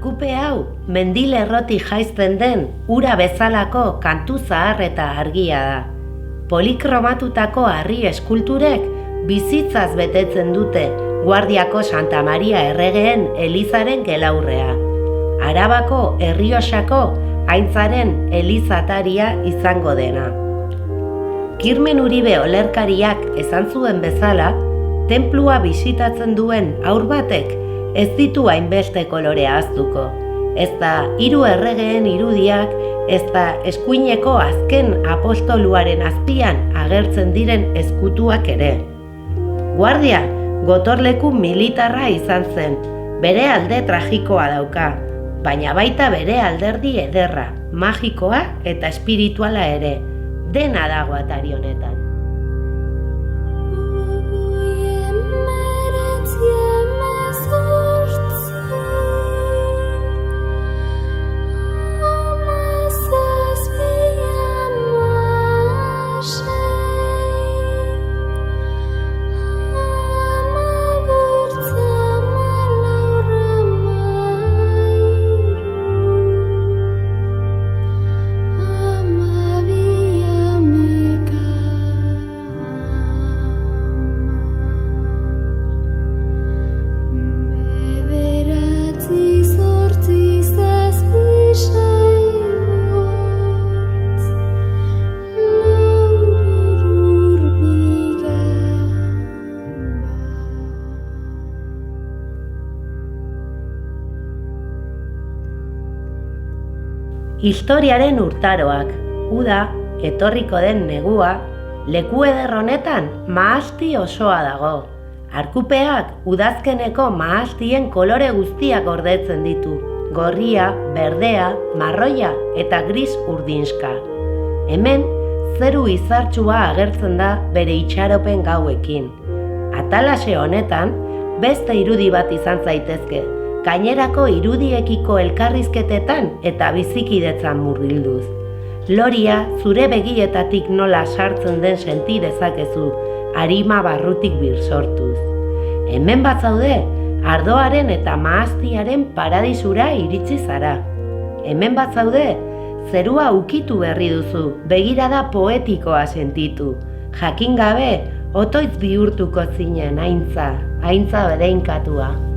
Arkupe hau mendilerrotik jaizten den ura bezalako kantu zahar eta argia da. Polikromatutako harri eskulturek bizitzaz betetzen dute Guardiako Santa Maria erregeen elizaren gelaurrea. Arabako Errioxako aintzaren elizataria izango dena. Kirmen Uribe olerkariak esan zuen bezala, tenplua bisitatzen duen haur batek ez ditu hainbeste kolore ahaztuko. Ez da hiru erregeen irudiak, ez da eskuineko azken apostoluaren azpian agertzen diren ezkutuak ere. Guardia gotorleku militarra izan zen, bere alde tragikoa dauka, baina baita bere alderdi ederra, magikoa eta espirituala ere, dena dago atari honetan. Historiaren urtaroak, uda, etorriko den negua, leku eder honetan mahasti osoa dago. Arkupeak udazkeneko mahastien kolore guztiak gordetzen ditu, gorria, berdea, marroia eta gris urdinska. Hemen, zeru izartsua agertzen da bere itxaropen gauekin. Atalase honetan, beste irudi bat izan zaitezke, gainerako irudiekiko elkarrizketetan eta bizikidetzan murgilduz. Loria zure begietatik nola sartzen den senti dezakezu, arima barrutik birsortuz. Hemen bat zaude, ardoaren eta mahastiaren paradisura iritsi zara. Hemen bat zaude, zerua ukitu berri duzu, begirada poetikoa sentitu. Jakin gabe, otoitz bihurtuko zinen aintza bereinkatua.